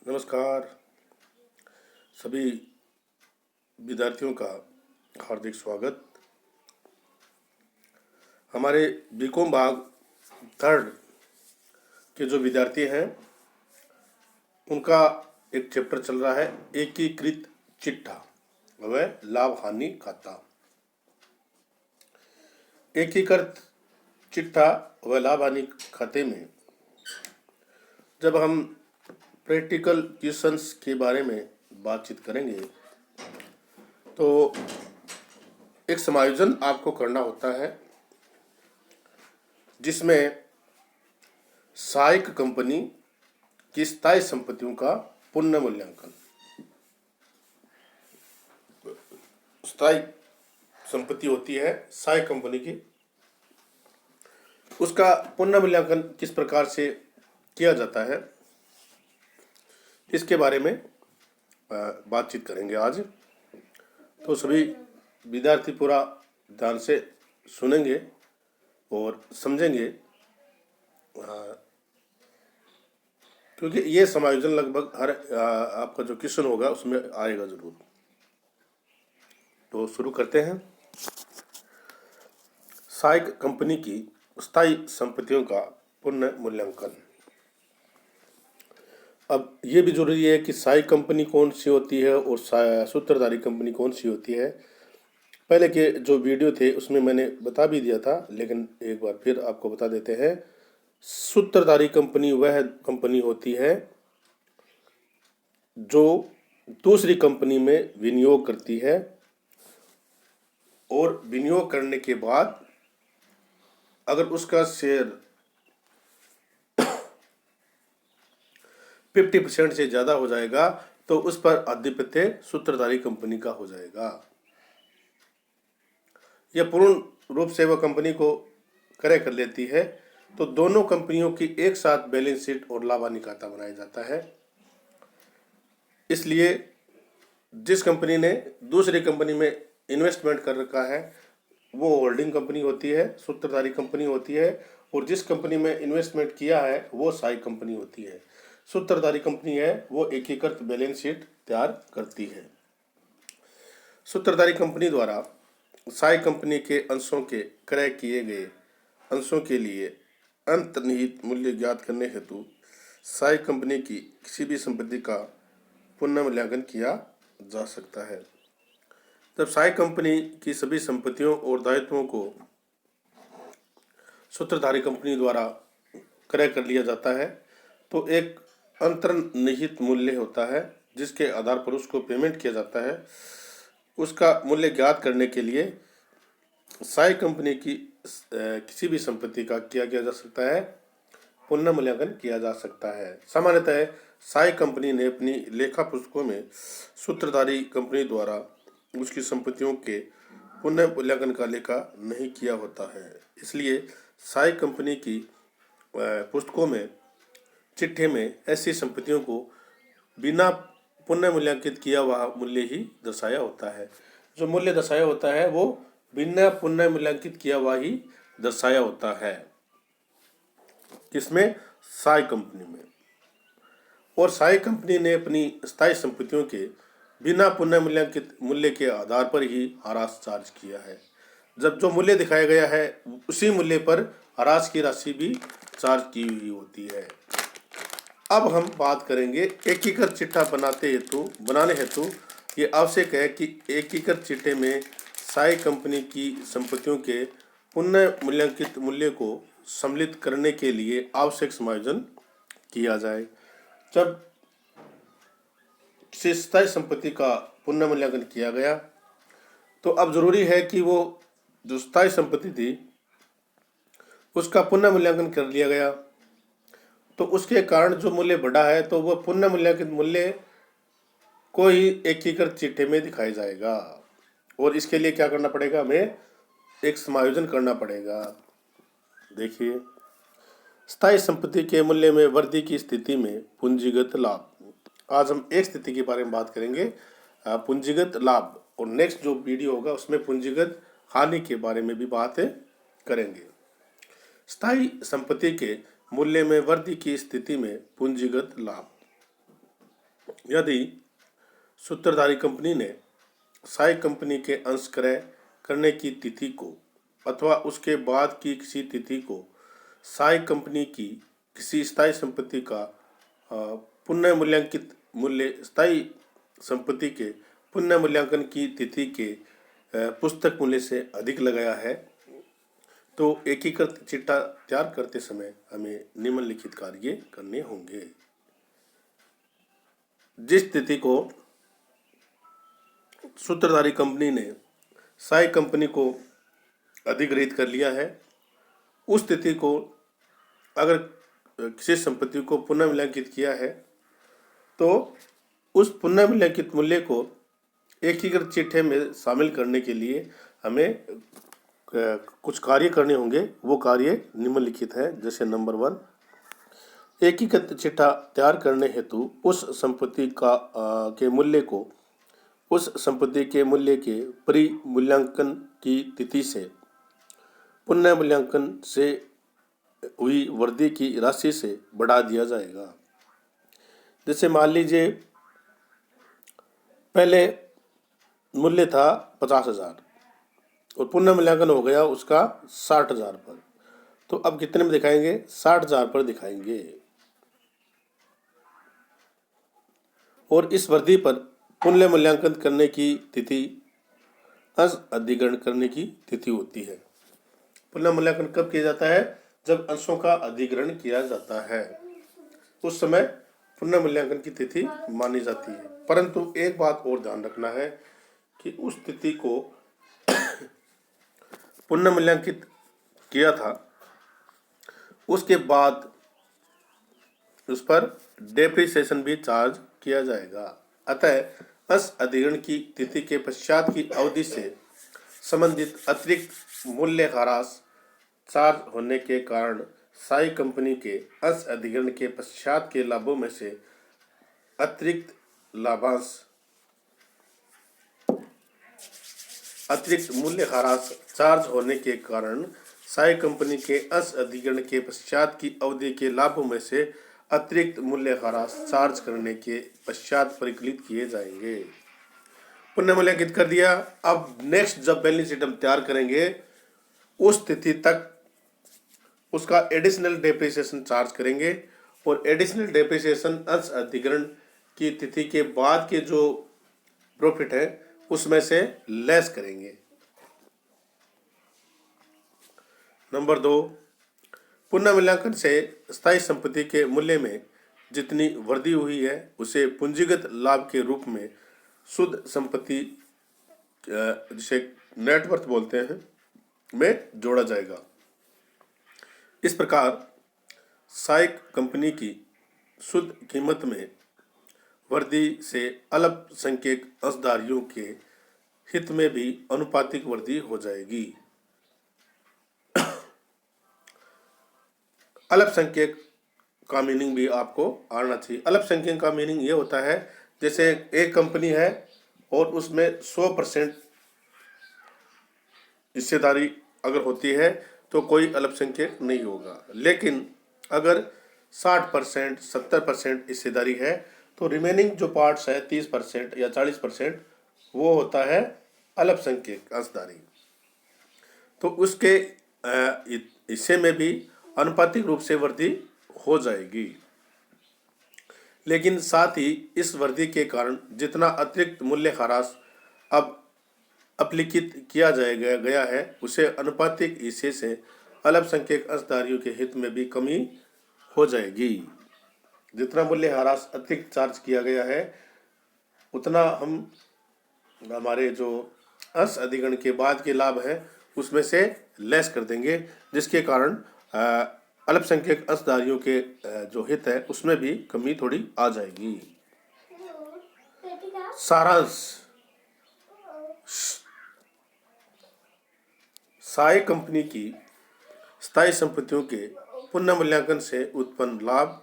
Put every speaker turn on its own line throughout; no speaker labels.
नमस्कार सभी विद्यार्थियों का हार्दिक स्वागत। हमारे बीकॉम भाग थर्ड के जो विद्यार्थी हैं उनका एक चैप्टर चल रहा है एकीकृत चिट्ठा व लाभ हानि खाता। एकीकृत चिट्ठा व लाभ हानि खाते में जब हम प्रैक्टिकल क्वेश्चंस के बारे में बातचीत करेंगे तो एक समायोजन आपको करना होता है जिसमें सहायक कंपनी की स्थायी संपत्तियों का पुनः मूल्यांकन। स्थायी संपत्ति होती है सहायक कंपनी की, उसका पुनः मूल्यांकन किस प्रकार से किया जाता है इसके बारे में बातचीत करेंगे आज। तो सभी विद्यार्थी पूरा ध्यान से सुनेंगे और समझेंगे, क्योंकि ये समायोजन लगभग हर आपका जो क्वेश्चन होगा उसमें आएगा जरूर। तो शुरू करते हैं। सहायक कंपनी की स्थायी संपत्तियों का पुनः मूल्यांकन। अब ये भी जरूरी है कि सहायक कंपनी कौन सी होती है और सूत्रधारी कंपनी कौन सी होती है। पहले के जो वीडियो थे उसमें मैंने बता भी दिया था, लेकिन एक बार फिर आपको बता देते हैं। सूत्रधारी कंपनी वह कंपनी होती है जो दूसरी कंपनी में विनियोग करती है और विनियोग करने के बाद अगर उसका शेयर 50% से ज्यादा हो जाएगा तो उस पर आधिपत्य सूत्रधारी कंपनी का हो जाएगा। यह पूर्ण रूप से वह कंपनी को क्रय कर लेती है तो दोनों कंपनियों की एक साथ बैलेंस शीट और लाभ हानि खाता बनाया जाता है। इसलिए जिस कंपनी ने दूसरी कंपनी में इन्वेस्टमेंट कर रखा है वो होल्डिंग कंपनी होती है, सूत्रधारी कंपनी होती है, और जिस कंपनी में इन्वेस्टमेंट किया है वो सहायक कंपनी होती है। सूत्रधारी कंपनी है वो एकीकृत बैलेंस शीट तैयार करती है। सूत्रधारी कंपनी द्वारा सहायक कंपनी के अंशों के क्रय किए गए अंशों के लिए अंतर्निहित मूल्य ज्ञात करने हेतु सहायक कंपनी की किसी भी संपत्ति का पुनः मूल्यांकन किया जा सकता है। जब सहायक कंपनी की सभी संपत्तियों और दायित्वों को सूत्रधारी कंपनी द्वारा क्रय कर लिया जाता है तो एक अंतर्निहित मूल्य होता है जिसके आधार पर उसको पेमेंट किया जाता है। उसका मूल्य ज्ञात करने के लिए सहायक कंपनी की किसी भी संपत्ति का क्या किया जा सकता है, पुनः मूल्यांकन किया जा सकता है। सामान्यतः सहायक कंपनी ने अपनी लेखा पुस्तकों में सूत्रधारी कंपनी द्वारा उसकी संपत्तियों के पुनः मूल्यांकन का लेखा नहीं किया होता है। इसलिए सहायक कंपनी की पुस्तकों में चिट्ठे में ऐसी संपत्तियों को बिना पुनः मूल्यांकित किया हुआ मूल्य ही दर्शाया होता है। जो मूल्य दर्शाया होता है वो बिना पुनः मूल्यांकित किया हुआ ही दर्शाया होता है। किसमें? सहायक कंपनी में। और सहायक कंपनी ने अपनी स्थायी संपत्तियों के बिना पुनः मूल्यांकित मूल्य के आधार पर ही ह्रास चार्ज किया है। जब जो मूल्य दिखाया गया है उसी मूल्य पर ह्रास की राशि भी चार्ज की हुई होती है। अब हम बात करेंगे एकीकृत चिट्ठा बनाने हेतु ये आवश्यक है कि एकीकृत चिट्ठे में सहायक कंपनी की संपत्तियों के पुनः मूल्यांकित मूल्य को सम्मिलित करने के लिए आवश्यक समायोजन किया जाए। जब किसी स्थायी संपत्ति का पुनः मूल्यांकन किया गया तो अब जरूरी है कि वो जो स्थायी संपत्ति थी उसका पुनः मूल्यांकन कर लिया गया तो उसके कारण जो मूल्य बढ़ा है तो वह पुनः मूल्यांकित मूल्य को ही एकीकृत चिट्ठे में दिखाया जाएगा। और इसके लिए क्या करना पड़ेगा, हमें एक समायोजन करना पड़ेगा। देखिए, स्थायी संपत्ति के मूल्य में वृद्धि की स्थिति में पूंजीगत लाभ। आज हम एक स्थिति के बारे में बात करेंगे, पूंजीगत लाभ, और नेक्स्ट जो वीडियो होगा उसमें पूंजीगत हानि के बारे में भी बात करेंगे। स्थायी संपत्ति के मूल्य में वृद्धि की स्थिति में पूंजीगत लाभ। यदि सूत्रधारी कंपनी ने साई कंपनी के अंश क्रय करने की तिथि को अथवा उसके बाद की किसी तिथि को साई कंपनी की किसी स्थायी संपत्ति का पुनः मूल्यांकित मूल्य स्थायी संपत्ति के पुनः मूल्यांकन की तिथि के पुस्तक मूल्य से अधिक लगाया है तो एकीकृत चिट्ठा तैयार करते समय हमें निम्नलिखित कार्य करने होंगे। जिस तिथि को सूत्रधारी कंपनी ने साई कंपनी को अधिग्रहित कर लिया है, उस तिथि को अगर किसी संपत्ति को पुनः मूल्यांकित किया है तो उस पुनः मूल्यांकित मूल्य को एकीकृत चिट्ठे में शामिल करने के लिए हमें कुछ कार्य करने होंगे। वो कार्य निम्नलिखित है। जैसे नंबर 1, एकीकृत चिट्ठा तैयार करने हेतु उस संपत्ति के मूल्य को उस संपत्ति के मूल्य के परिमूल्यांकन की तिथि से पुनः मूल्यांकन से हुई वृद्धि की राशि से बढ़ा दिया जाएगा। जैसे मान लीजिए पहले मूल्य था 50,000 और पुनः मूल्यांकन हो गया उसका 60,000 पर, तो अब कितने में दिखाएंगे? 60,000 पर दिखाएंगे। और इस वृद्धि पर पुनः मूल्यांकन करने की तिथि अंश अधिग्रहण करने की तिथि होती है। पुनः मूल्यांकन कब किया जाता है? जब अंशों का अधिग्रहण किया जाता है, उस समय पुनः मूल्यांकन की तिथि मानी जाती है। परंतु एक बात और ध्यान रखना है कि उस तिथि को पुनः मूल्यांकित किया था उसके बाद उस पर डेप्रिसिएशन भी चार्ज किया जाएगा। अतः अंश अधिग्रहण की तिथि के पश्चात की अवधि से संबंधित अतिरिक्त मूल्य ह्रास चार्ज होने के कारण साई कंपनी के अंश अधिग्रहण के पश्चात के लाभों में से अतिरिक्त मूल्य ह्रास चार्ज होने के कारण साई कंपनी के अंश अधिग्रहण के पश्चात की अवधि के लाभों में से अतिरिक्त मूल्य ह्रास चार्ज करने के पश्चात परिकलित किए जाएंगे। पुनः मूल्यांकित कर दिया। अब नेक्स्ट जब बैलेंस शीट हम तैयार करेंगे उस तिथि तक उसका एडिशनल डेप्रिसिएशन चार्ज करेंगे और एडिशनल डेप्रिसिएशन अंश अधिग्रहण की तिथि के बाद के जो प्रॉफिट है उसमें से लेस करेंगे। नंबर 2, पुनः मूल्यांकन से स्थायी संपत्ति के मूल्य में जितनी वृद्धि हुई है उसे पूंजीगत लाभ के रूप में शुद्ध संपत्ति जिसे नेटवर्थ बोलते हैं में जोड़ा जाएगा। इस प्रकार साई कंपनी की शुद्ध कीमत में वृद्धि से अल्पसंख्यक अंशधारियों के हित में भी अनुपातिक वृद्धि हो जाएगी। अल्पसंख्यक का मीनिंग भी आपको आना चाहिए। अल्पसंख्यक का मीनिंग ये होता है जैसे एक कंपनी है और उसमें 100% हिस्सेदारी अगर होती है तो कोई अल्पसंख्यक नहीं होगा, लेकिन अगर 60% 70% हिस्सेदारी है तो रिमेनिंग जो पार्ट्स है 30% या 40% वो होता है अल्पसंख्यक अंशधारी। तो उसके हिस्से में भी अनुपातिक रूप से वृद्धि हो जाएगी। लेकिन साथ ही इस वृद्धि के कारण जितना अतिरिक्त मूल्य ह्रास अब अपलिखित किया गया है उसे अनुपातिक हिस्से से अल्पसंख्यक अंशधारियों के हित में भी कमी हो जाएगी। जितना मूल्य ह्रास अतिरिक्त चार्ज किया गया है उतना हम हमारे जो अंश अधिग्रहण के बाद के लाभ है उसमें से लेस कर देंगे, जिसके कारण अल्पसंख्यक अंशधारियों के जो हित है उसमें भी कमी थोड़ी आ जाएगी। सारांश, साई कंपनी की स्थायी संपत्तियों के पुनः मूल्यांकन से उत्पन्न लाभ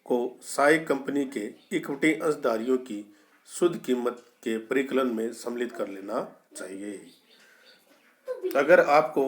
को साई कंपनी के इक्विटी अंशधारियों की शुद्ध कीमत के परिकलन में सम्मिलित कर लेना चाहिए। अगर आपको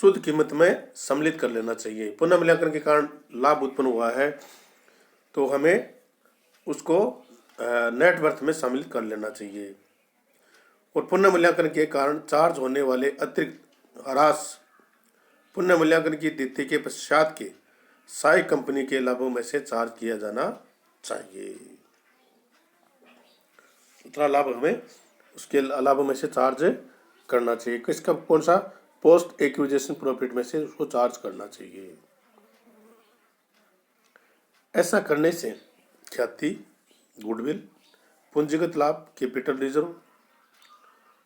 शुद्ध कीमत में सम्मिलित कर लेना चाहिए। पुनः मूल्यांकन के कारण लाभ उत्पन्न हुआ है तो हमें उसको नेट वर्थ में शामिल कर लेना चाहिए। और पुनः मूल्यांकन के कारण चार्ज होने वाले अतिरिक्त ह्रास पुनः मूल्यांकन की तिथि के पश्चात के सहायक कंपनी के लाभों में से चार्ज किया जाना चाहिए। इतना लाभ हमें उसके लाभों में से चार्ज करना चाहिए। किसका, कौन सा, पोस्ट एक्विजिशन प्रॉफिट में से उसको चार्ज करना चाहिए। ऐसा करने से ख्याति, गुडविल, पूंजीगत लाभ, कैपिटल रिजर्व,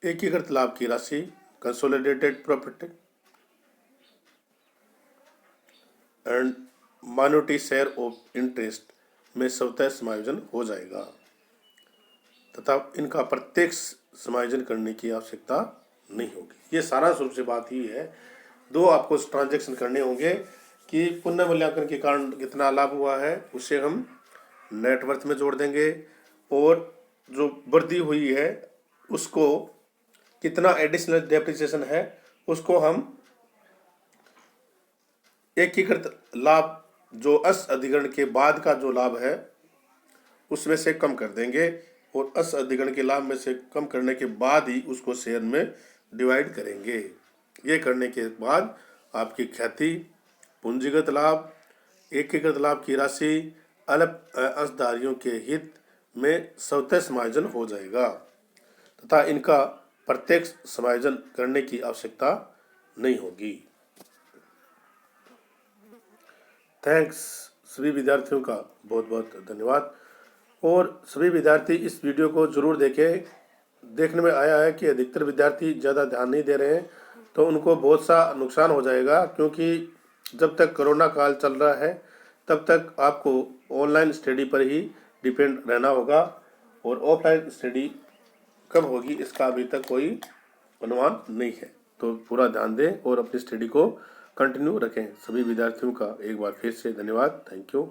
एकीकृत लाभ की राशि, consolidated profit and minority share of interest में स्वतः समायोजन हो जाएगा तथा इनका प्रत्यक्ष समायोजन करने की आवश्यकता नहीं होगी। ये सारा रूप से बात ही है। दो आपको ट्रांजैक्शन करने होंगे कि पुनः मूल्यांकन के कारण कितना लाभ हुआ है उसे हम नेटवर्थ में जोड़ देंगे और जो वृद्धि हुई है उसको कितना एडिशनल डेप्रिसिएशन है उसको हम एकीकृत लाभ जो अस अधिग्रहण के बाद का जो लाभ है उसमें से कम कर देंगे और अस अधिग्रहण के लाभ में से कम करने के बाद ही उसको शेयर में डिवाइड करेंगे। ये करने के बाद आपकी ख्याति, पूंजीगत लाभ, एकीकृत लाभ की राशि अलग अंशधारियों के हित में स्वतः समायोजन हो जाएगा तथा इनका प्रत्यक्ष समायोजन करने की आवश्यकता नहीं होगी। थैंक्स। सभी विद्यार्थियों का बहुत बहुत धन्यवाद। और सभी विद्यार्थी इस वीडियो को जरूर देखें। देखने में आया है कि अधिकतर विद्यार्थी ज़्यादा ध्यान नहीं दे रहे हैं तो उनको बहुत सा नुकसान हो जाएगा, क्योंकि जब तक कोरोना काल चल रहा है तब तक आपको ऑनलाइन स्टडी पर ही डिपेंड रहना होगा और ऑफलाइन स्टडी कब होगी इसका अभी तक कोई अनुमान नहीं है। तो पूरा ध्यान दें और अपनी स्टडी को कंटिन्यू रखें। सभी विद्यार्थियों का एक बार फिर से धन्यवाद। Thank you.